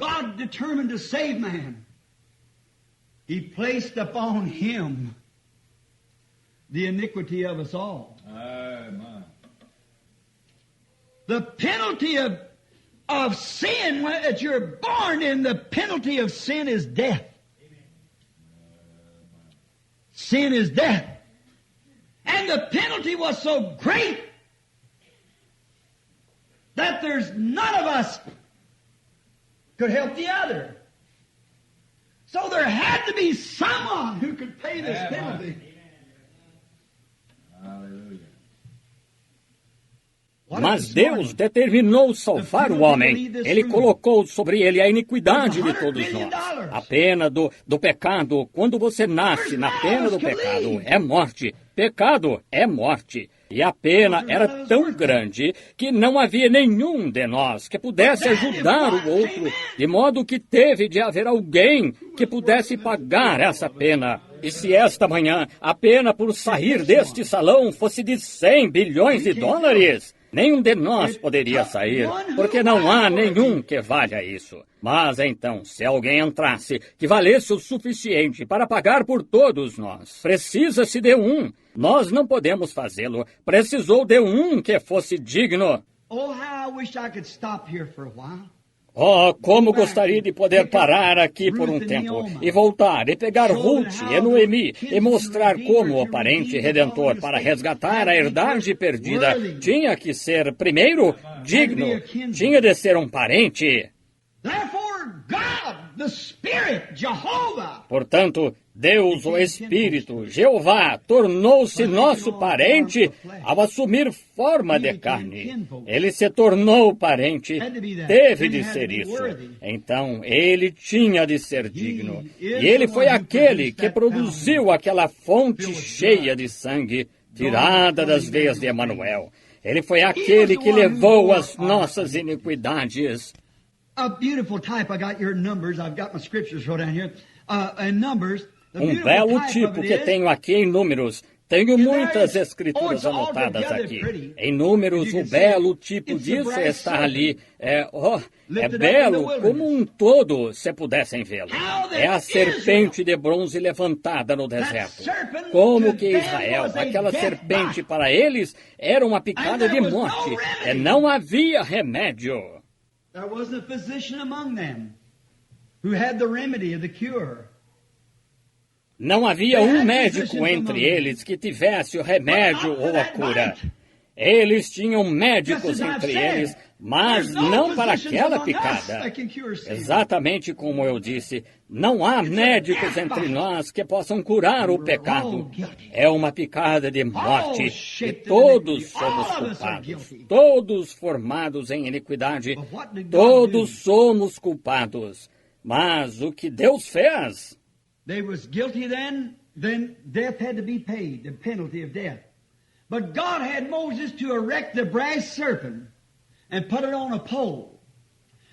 God determined to save man, He placed upon Him the iniquity of us all. Amen. The penalty of sin, that you're born in, the penalty of sin is death. Sin is death. And the penalty was so great that there's none of us could help the other. So there had to be someone who could pay this penalty. Mas Deus determinou salvar o homem. Ele colocou sobre ele a iniquidade de todos nós. A pena do pecado, quando você nasce na pena do pecado, é morte. Pecado é morte. E a pena era tão grande que não havia nenhum de nós que pudesse ajudar o outro, de modo que teve de haver alguém que pudesse pagar essa pena. E se esta manhã a pena por sair deste salão fosse de 100 bilhões de dólares, nenhum de nós poderia sair, porque não há nenhum que valha isso. Mas então, se alguém entrasse que valesse o suficiente para pagar por todos nós, precisa-se de um. Nós não podemos fazê-lo. Precisou de um que fosse digno. Oh, how I wish I could stop here for a while. Oh, como gostaria de poder parar aqui por um tempo e voltar e pegar Ruth e Noemi e mostrar como o parente redentor para resgatar a herdade perdida tinha que ser, primeiro, digno, tinha de ser um parente. Portanto, Deus, o Espírito, Jeová, tornou-se nosso parente ao assumir forma de carne. Ele se tornou parente, teve de ser isso. Então, ele tinha de ser digno. E ele foi aquele que produziu aquela fonte cheia de sangue, tirada das veias de Emanuel. Ele foi aquele que levou as nossas iniquidades. A beautiful type. I got your numbers. I've got my scriptures wrote down here. In Numbers. Belo tipo que tenho aqui em Números. Tenho muitas escrituras anotadas aqui. Em Números, o belo tipo disso está ali. É belo como um todo, se pudessem vê-lo. É a serpente de bronze levantada no deserto. Como que Israel, aquela serpente para eles, era uma picada de morte. E não havia remédio. There wasn't a physician among them who had the remedy of the cure. Não havia um médico entre eles que tivesse o remédio ou a cura. Eles tinham médicos entre eles, mas não para aquela picada. Exatamente como eu disse, não há médicos entre nós que possam curar o pecado. É uma picada de morte e todos somos culpados. Todos formados em iniquidade, todos somos culpados. Mas o que Deus fez? They was guilty then death had to be paid, the penalty of death. But God had Moses to erect the brass serpent and put it on a pole,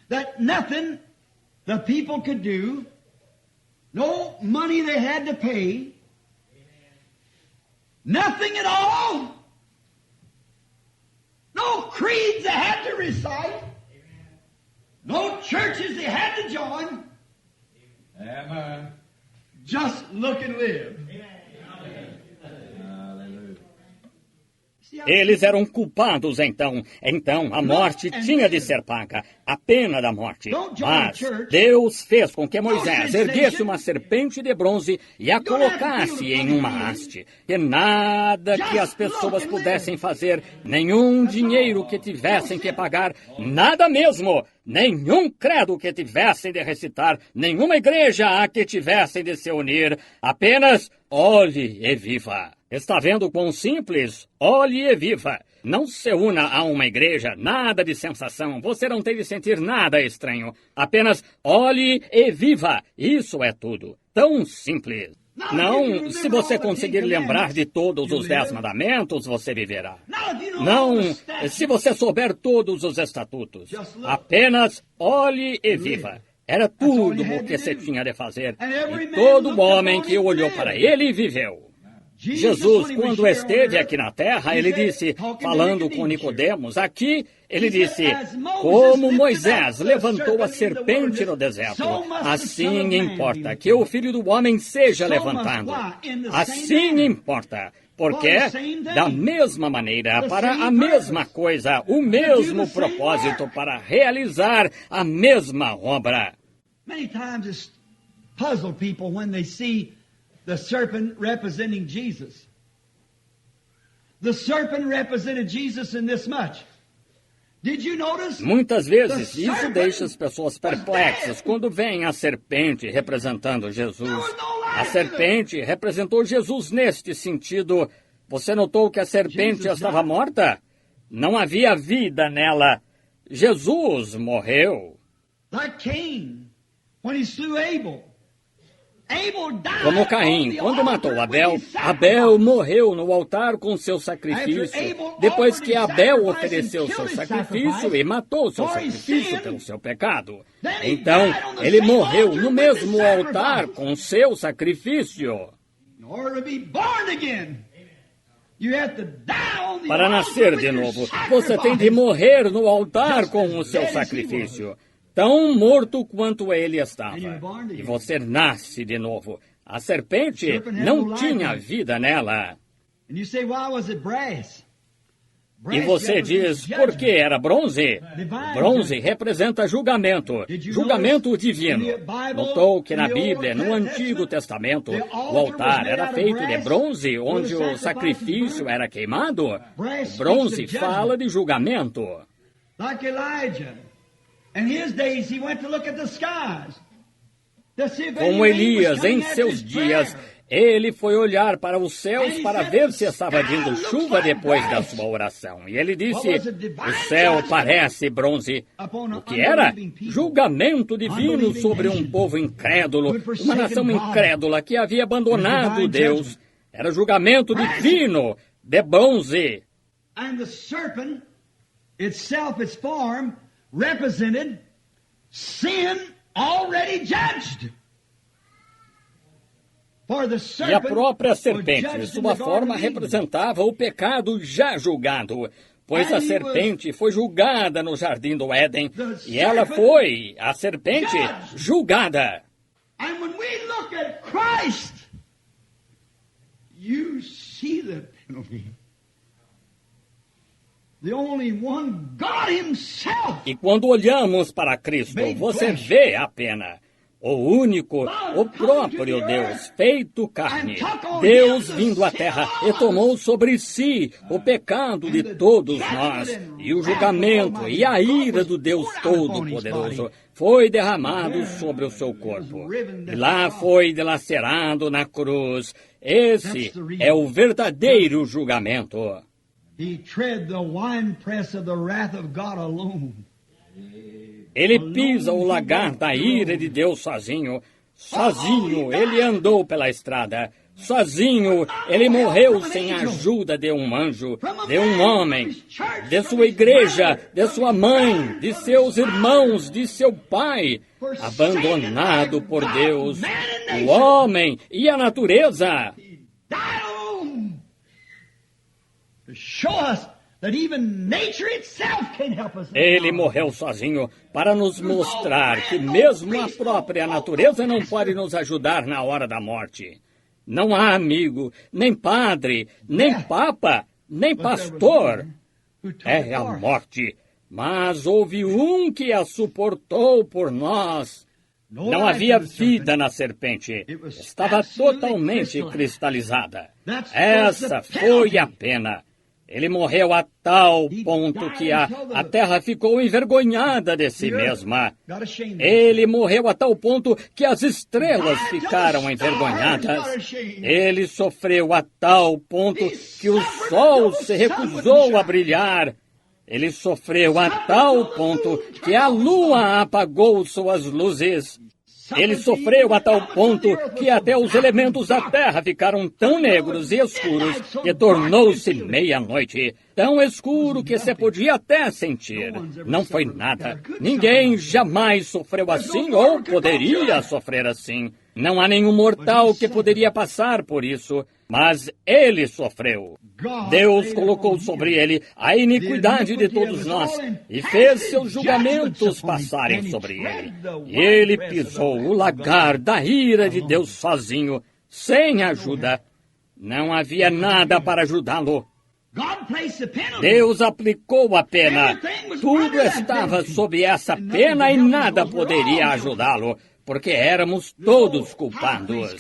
that nothing the people could do, no money they had to pay, nothing at all, no creeds they had to recite, no churches they had to join. Amen. Just look and live. Eles eram culpados, então. Então, a morte tinha de ser paga, a pena da morte. Mas Deus fez com que Moisés erguesse uma serpente de bronze e a colocasse em uma haste. E nada que as pessoas pudessem fazer, nenhum dinheiro que tivessem que pagar, nada mesmo. Nenhum credo que tivessem de recitar, nenhuma igreja a que tivessem de se unir, apenas olhe e viva. Está vendo quão simples? Olhe e viva. Não se una a uma igreja, nada de sensação, você não tem de sentir nada estranho. Apenas olhe e viva. Isso é tudo. Tão simples. Não, se você conseguir lembrar de todos os 10 mandamentos, você viverá. Não, se você souber todos os estatutos. Apenas olhe e viva. Era tudo o que você tinha de fazer. E todo homem que olhou para ele viveu. Jesus, quando esteve aqui na terra, ele disse, falando com Nicodemos, aqui, ele disse, como Moisés levantou a serpente no deserto, assim importa que o Filho do Homem seja levantado. Assim importa, porque, da mesma maneira, para a mesma coisa, o mesmo propósito, para realizar a mesma obra. Many times it's puzzled people when they see the serpent representing Jesus. The serpent represented Jesus in this much. Did you notice? Muitas vezes isso deixa as pessoas perplexas quando vem a serpente representando Jesus. A serpente representou Jesus neste sentido. Você notou que a serpente estava morta? Não havia vida nela. Jesus morreu. Like Cain, when he slew Abel. Como Caim, quando matou Abel, Abel morreu no altar com seu sacrifício, depois que Abel ofereceu seu sacrifício e matou seu sacrifício pelo seu pecado. Então, ele morreu no mesmo altar com seu sacrifício. Para nascer de novo, você tem de morrer no altar com o seu sacrifício. Tão morto quanto ele estava. E você nasce de novo. A serpente não tinha vida nela. E você diz, por que era bronze? Bronze representa julgamento, julgamento divino. Notou que na Bíblia, no Antigo Testamento, o altar era feito de bronze, onde o sacrifício era queimado? O bronze fala de julgamento. Como Elias, em seus dias, ele foi olhar para os céus para ver se estava vindo chuva depois da sua oração. E ele disse, o céu parece bronze. O que era? Julgamento divino sobre um povo incrédulo, uma nação incrédula que havia abandonado Deus. Era julgamento divino de bronze. And the serpent itself, its form, represented sin already judged. E a própria serpente, sua forma, representava o pecado já julgado, pois a serpente foi julgada no jardim do Éden, e ela foi, a serpente, julgada. And when we look at Christ, you see the penalty. The only one, God Himself. E quando olhamos para Cristo, você vê a pena. O único, o próprio Deus, feito carne. Deus vindo à terra e tomou sobre si o pecado de todos nós. E o julgamento e a ira do Deus Todo-Poderoso foi derramado sobre o seu corpo. E lá foi dilacerado na cruz. Esse é o verdadeiro julgamento. He tread the winepress of the wrath of God alone. Ele pisa o lagar da ira de Deus sozinho. Sozinho ele andou pela estrada. Sozinho ele morreu sem a ajuda de um anjo, de um homem, de sua igreja, de sua mãe, de seus irmãos, de seu pai. Abandonado por Deus, o homem e a natureza. Ele morreu sozinho para nos mostrar que mesmo a própria natureza não pode nos ajudar na hora da morte. Não há amigo, nem padre, nem papa, nem pastor. É a morte. Mas houve um que a suportou por nós. Não havia vida na serpente. Estava totalmente cristalizada. Essa foi a pena. Ele morreu a tal ponto que a terra ficou envergonhada de si mesma. Ele morreu a tal ponto que as estrelas ficaram envergonhadas. Ele sofreu a tal ponto que o sol se recusou a brilhar. Ele sofreu a tal ponto que a lua apagou suas luzes. Ele sofreu a tal ponto que até os elementos da terra ficaram tão negros e escuros que tornou-se meia-noite. Tão escuro que se podia até sentir. Não foi nada. Ninguém jamais sofreu assim ou poderia sofrer assim. Não há nenhum mortal que poderia passar por isso. Mas ele sofreu. Deus colocou sobre ele a iniquidade de todos nós e fez seus julgamentos passarem sobre ele. E ele pisou o lagar da ira de Deus sozinho, sem ajuda. Não havia nada para ajudá-lo. Deus aplicou a pena. Tudo estava sob essa pena e nada poderia ajudá-lo, porque éramos todos culpados.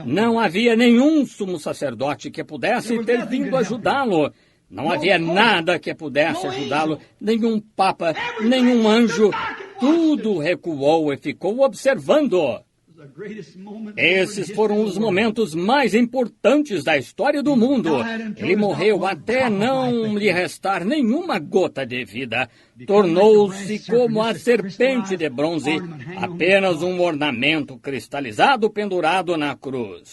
Não havia nenhum sumo sacerdote que pudesse ter vindo ajudá-lo. Não havia nada que pudesse ajudá-lo, nenhum papa, nenhum anjo. Tudo recuou e ficou observando. Esses foram os momentos mais importantes da história do mundo. Ele morreu até não lhe restar nenhuma gota de vida. Tornou-se como a serpente de bronze, apenas um ornamento cristalizado pendurado na cruz.